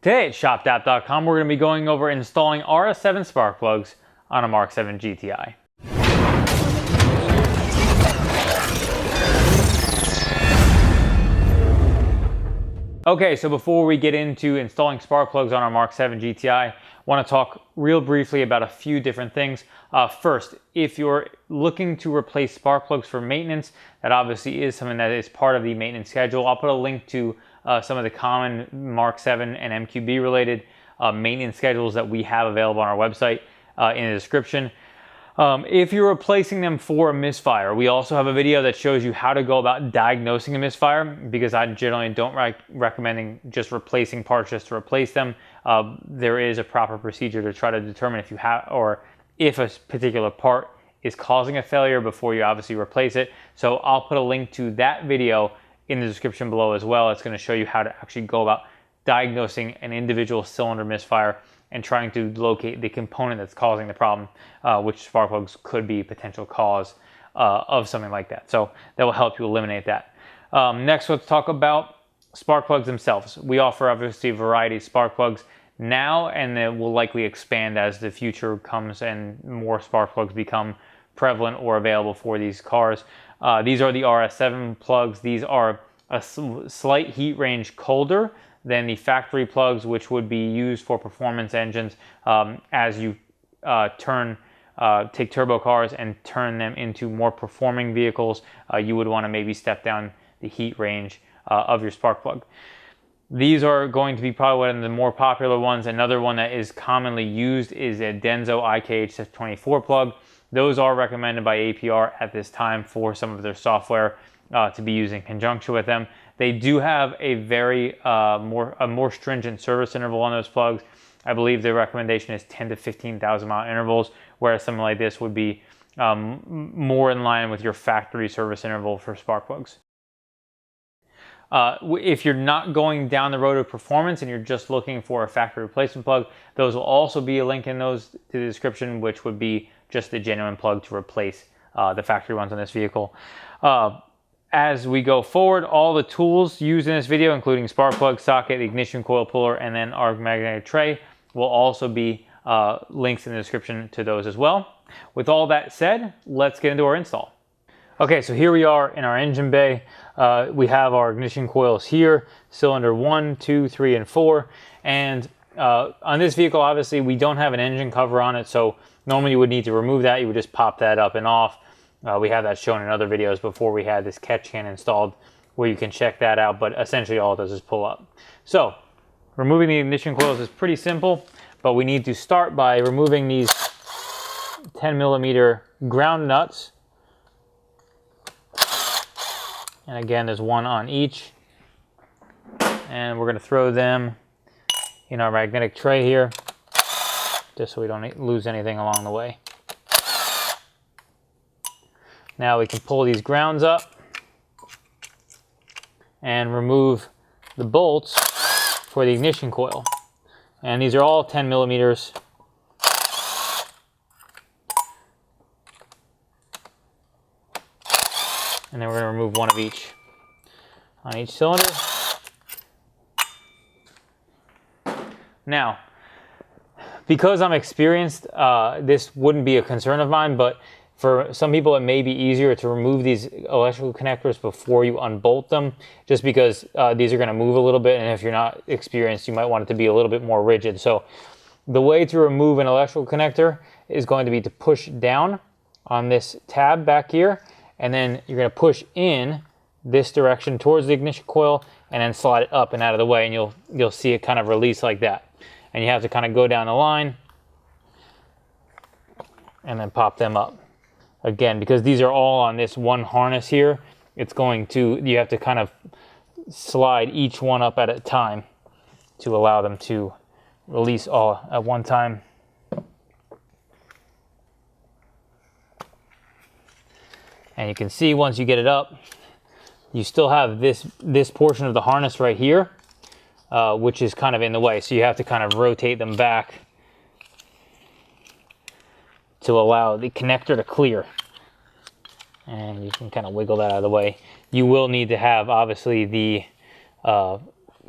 Today at shopdap.com, we're going to be going over installing RS7 Spark Plugs on a MK7 GTI. Okay, so before we get into installing spark plugs on our MK7 GTI, I want to talk real briefly about a few different things. First, if you're looking to replace spark plugs for maintenance, that obviously is something that is part of the maintenance schedule. I'll put a link to some of the common MK7 and MQB related maintenance schedules that we have available on our website in the description. If you're replacing them for a misfire, we also have a video that shows you how to go about diagnosing a misfire, because I generally don't recommending just replacing parts just to replace them. There is a proper procedure to try to determine if you have, or if a particular part is causing a failure before you obviously replace it. So I'll put a link to that video in the description below as well. It's going to show you how to actually go about diagnosing an individual cylinder misfire and trying to locate the component that's causing the problem, which spark plugs could be a potential cause of something like that. So that will help you eliminate that. Next, let's talk about spark plugs themselves. We offer obviously a variety of spark plugs now, and it will likely expand as the future comes and more spark plugs become prevalent or available for these cars. These are the RS7 plugs. These are a slight heat range colder than the factory plugs, which would be used for performance engines. As you take turbo cars and turn them into more performing vehicles, you would want to maybe step down the heat range of your spark plug. These are going to be probably one of the more popular ones. Another one that is commonly used is a Denso IKH24 plug. Those are recommended by APR at this time for some of their software to be used in conjunction with them. They do have a more stringent service interval on those plugs. I believe the recommendation is 10 to 15,000 mile intervals, whereas something like this would be more in line with your factory service interval for spark plugs. If you're not going down the road of performance and you're just looking for a factory replacement plug, those will also be a link in those to the description, which would be just the genuine plug to replace the factory ones on this vehicle. As we go forward, all the tools used in this video, including spark plug, socket, the ignition coil puller, and then our magnetic tray, will also be links in the description to those as well. With all that said, let's get into our install. Okay, so here we are in our engine bay. We have our ignition coils here, cylinder 1, 2, 3, and 4. And on this vehicle, obviously, we don't have an engine cover on it, so normally you would need to remove that. You would just pop that up and off. We have that shown in other videos before we had this catch can installed, where you can check that out, but essentially all it does is pull up. So removing the ignition coils is pretty simple, but we need to start by removing these 10mm ground nuts. And again, there's one on each. And we're going to throw them in our magnetic tray here, just so we don't lose anything along the way. Now we can pull these grounds up and remove the bolts for the ignition coil. And these are all 10mm. And then we're going to remove one of each on each cylinder. Now, because I'm experienced, this wouldn't be a concern of mine, but for some people, it may be easier to remove these electrical connectors before you unbolt them, just because these are going to move a little bit, and if you're not experienced, you might want it to be a little bit more rigid. So the way to remove an electrical connector is going to be to push down on this tab back here, and then you're going to push in this direction towards the ignition coil, and then slide it up and out of the way, and you'll see it kind of release like that. And you have to kind of go down the line and then pop them up. Again, because these are all on this one harness here, you have to kind of slide each one up at a time to allow them to release all at one time. And you can see once you get it up, you still have this portion of the harness right here, which is kind of in the way. So you have to kind of rotate them back to allow the connector to clear. And you can kind of wiggle that out of the way. You will need to have, obviously, the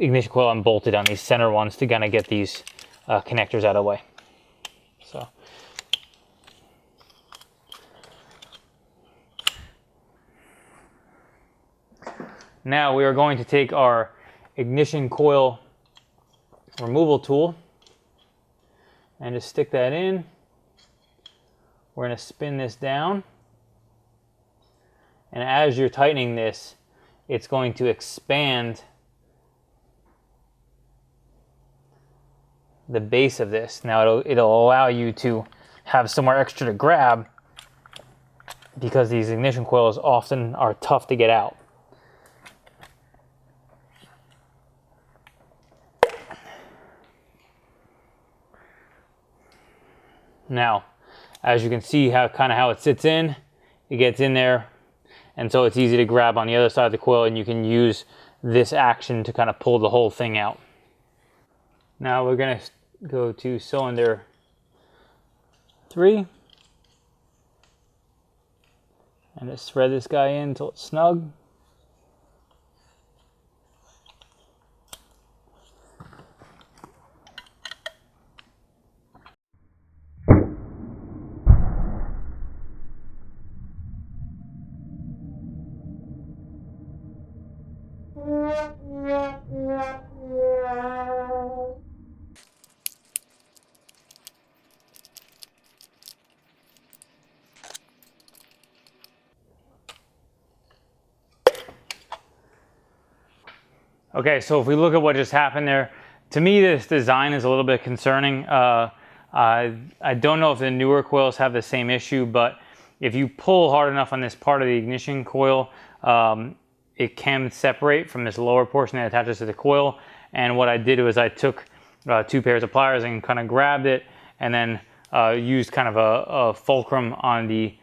ignition coil unbolted on these center ones to kind of get these connectors out of the way. So now we are going to take our ignition coil removal tool and just stick that in. We're going to spin this down, and as you're tightening this, it's going to expand the base of this. Now it'll allow you to have somewhere extra to grab, because these ignition coils often are tough to get out. Now, as you can see how it sits in, it gets in there, and so it's easy to grab on the other side of the coil, and you can use this action to kind of pull the whole thing out. Now we're going to go to cylinder 3 and just thread this guy in until it's snug. Okay, so if we look at what just happened there, to me this design is a little bit concerning. I don't know if the newer coils have the same issue, but if you pull hard enough on this part of the ignition coil, it can separate from this lower portion that attaches to the coil. And what I did was I took 2 pairs of pliers and kind of grabbed it, and then used kind of a fulcrum on the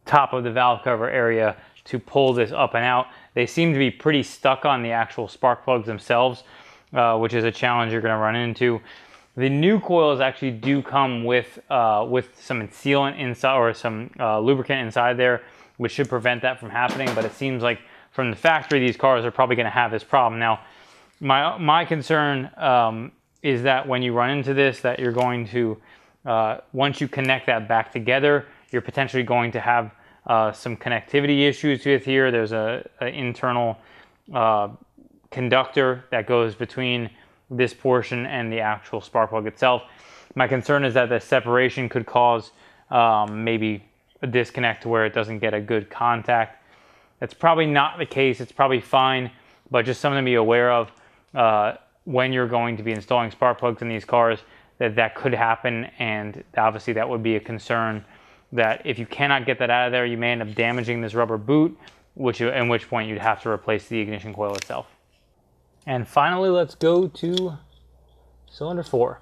top of the valve cover area to pull this up and out. They seem to be pretty stuck on the actual spark plugs themselves, which is a challenge you're going to run into. The new coils actually do come with some sealant inside, or some lubricant inside there, which should prevent that from happening. But it seems like from the factory, these cars are probably going to have this problem. Now, my concern is that when you run into this, that you're going to, once you connect that back together, you're potentially going to have some connectivity issues with here. There's an internal conductor that goes between this portion and the actual spark plug itself. My concern is that the separation could cause maybe a disconnect to where it doesn't get a good contact. That's probably not the case. It's probably fine, but just something to be aware of when you're going to be installing spark plugs in these cars, that could happen, and obviously that would be a concern, that if you cannot get that out of there, you may end up damaging this rubber boot, in which point you'd have to replace the ignition coil itself. And finally, let's go to cylinder 4.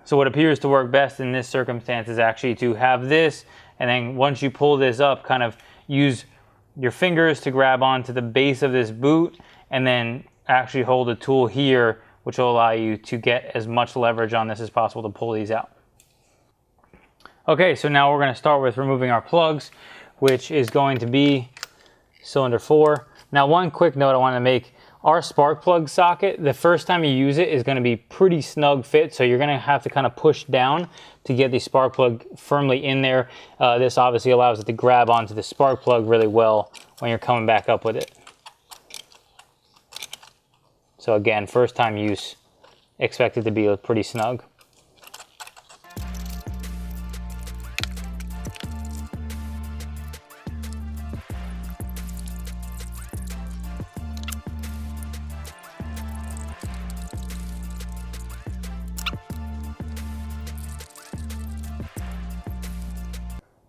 So what appears to work best in this circumstance is actually to have this, and then once you pull this up, kind of use your fingers to grab onto the base of this boot, and then actually hold the tool here, which will allow you to get as much leverage on this as possible to pull these out. Okay, so now we're going to start with removing our plugs, which is going to be cylinder 4. Now, one quick note I want to make. Our spark plug socket, the first time you use it, is going to be pretty snug fit, so you're going to have to kind of push down to get the spark plug firmly in there. This obviously allows it to grab onto the spark plug really well when you're coming back up with it. So again, first time use, expect it to be pretty snug.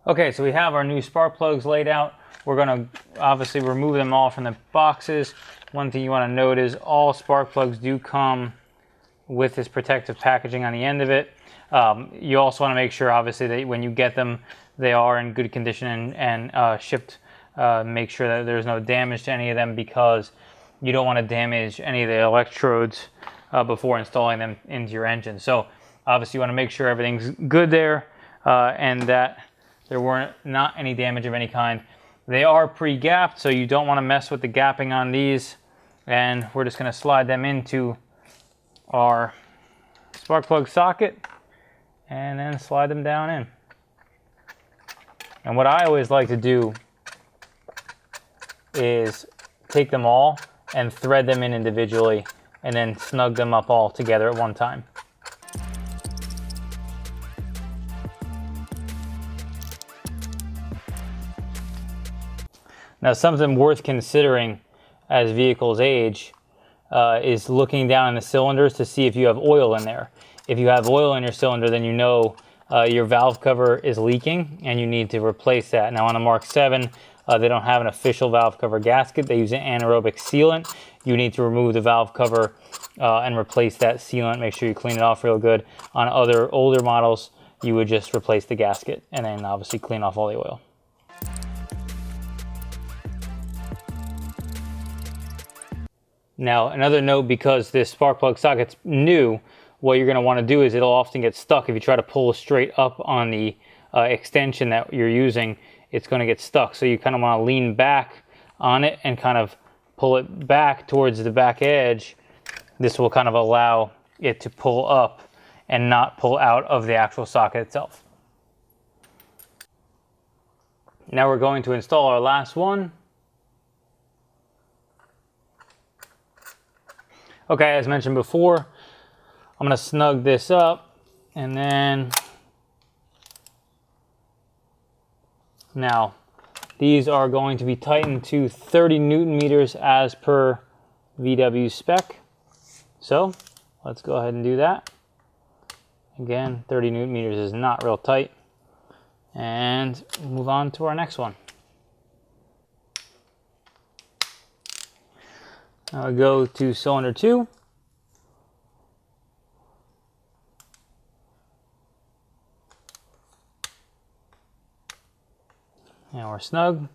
Okay, so we have our new spark plugs laid out. We're going to obviously remove them all from the boxes. One thing you want to note is all spark plugs do come with this protective packaging on the end of it. You also want to make sure, obviously, that when you get them, they are in good condition and shipped. Make sure that there's no damage to any of them, because you don't want to damage any of the electrodes before installing them into your engine. So obviously you want to make sure everything's good there and that there weren't not any damage of any kind. They are pre-gapped, so you don't want to mess with the gapping on these. And we're just going to slide them into our spark plug socket and then slide them down in. And what I always like to do is take them all and thread them in individually and then snug them up all together at one time. Now, something worth considering as vehicles age is looking down in the cylinders to see if you have oil in there. If you have oil in your cylinder, then you know your valve cover is leaking and you need to replace that. Now, on a Mark 7, they don't have an official valve cover gasket. They use an anaerobic sealant. You need to remove the valve cover and replace that sealant. Make sure you clean it off real good. On other older models, you would just replace the gasket and then obviously clean off all the oil. Now, another note, because this spark plug socket's new, what you're going to want to do is it'll often get stuck. If you try to pull straight up on the extension that you're using, it's going to get stuck. So you kind of want to lean back on it and kind of pull it back towards the back edge. This will kind of allow it to pull up and not pull out of the actual socket itself. Now we're going to install our last one. Okay, as mentioned before, I'm going to snug this up, and then now these are going to be tightened to 30 Newton meters as per VW spec. So let's go ahead and do that. Again, 30 Newton meters is not real tight. And move on to our next one. Now we go to cylinder 2. Now we're snug.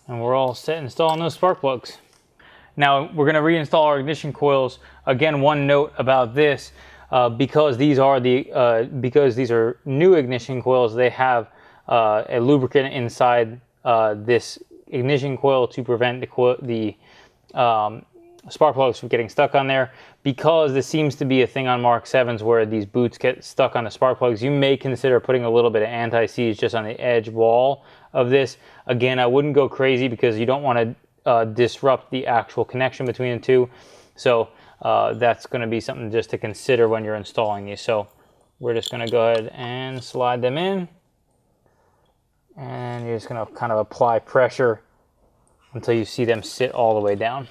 And we're all set installing those spark plugs. Now we're going to reinstall our ignition coils. Again, one note about this, because these are new ignition coils, they have a lubricant inside this ignition coil to prevent the spark plugs from getting stuck on there. Because this seems to be a thing on Mark 7s where these boots get stuck on the spark plugs, you may consider putting a little bit of anti-seize just on the edge wall of this. Again, I wouldn't go crazy because you don't want to disrupt the actual connection between the two. So that's going to be something just to consider when you're installing these. So we're just going to go ahead and slide them in. And you're just going to kind of apply pressure until you see them sit all the way down.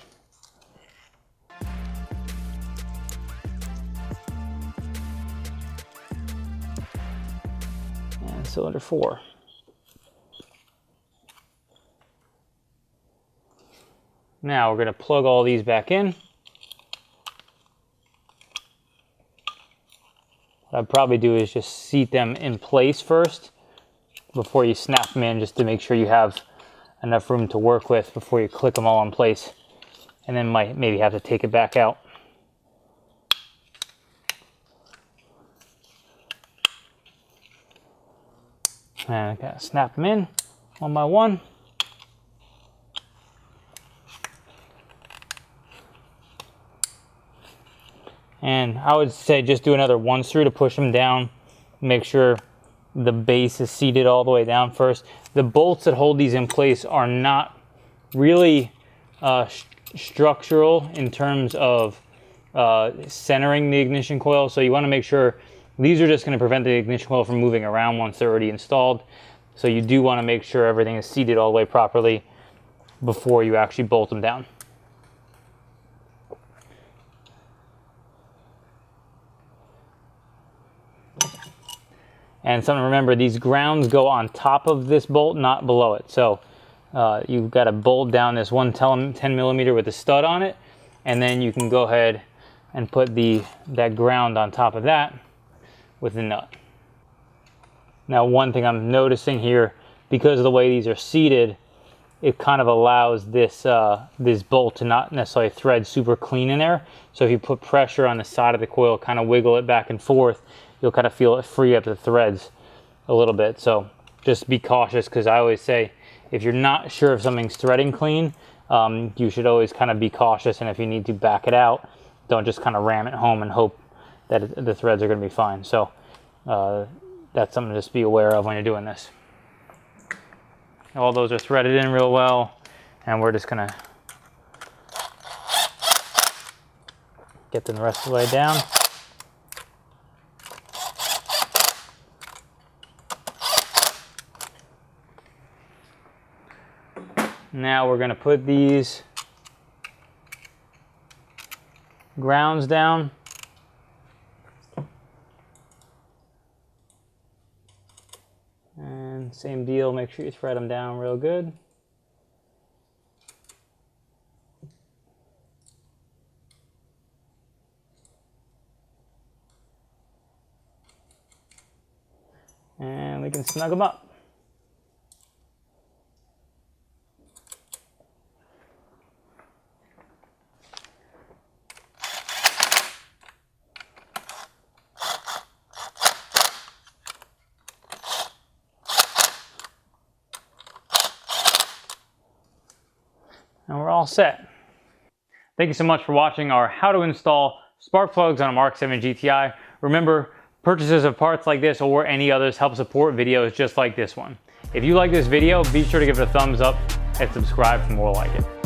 And cylinder 4. Now we're going to plug all these back in. What I'd probably do is just seat them in place first before you snap them in, just to make sure you have enough room to work with before you click them all in place. And then might maybe have to take it back out. And I gotta snap them in one by one. And I would say just do another 1 screw to push them down. Make sure the base is seated all the way down first. The bolts that hold these in place are not really structural in terms of centering the ignition coil. So you want to make sure These are just going to prevent the ignition coil from moving around once they're already installed. So you do want to make sure everything is seated all the way properly before you actually bolt them down. And something to remember, these grounds go on top of this bolt, not below it. So you've got to bolt down this 10 millimeter with a stud on it, and then you can go ahead and put that ground on top of that with the nut. Now, one thing I'm noticing here, because of the way these are seated, it kind of allows this this bolt to not necessarily thread super clean in there. So if you put pressure on the side of the coil, kind of wiggle it back and forth, you'll kind of feel it free up the threads a little bit. So just be cautious, because I always say, if you're not sure if something's threading clean, you should always kind of be cautious, and if you need to back it out, don't just kind of ram it home and hope that the threads are going to be fine. So that's something to just be aware of when you're doing this. All those are threaded in real well, and we're just going to get them the rest of the way down. Now we're going to put these grounds down. And same deal, make sure you thread them down real good. And we can snug them up. And we're all set. Thank you so much for watching our how to install spark plugs on a MK7 GTI. Remember, purchases of parts like this or any others help support videos just like this one. If you like this video, be sure to give it a thumbs up and subscribe for more like it.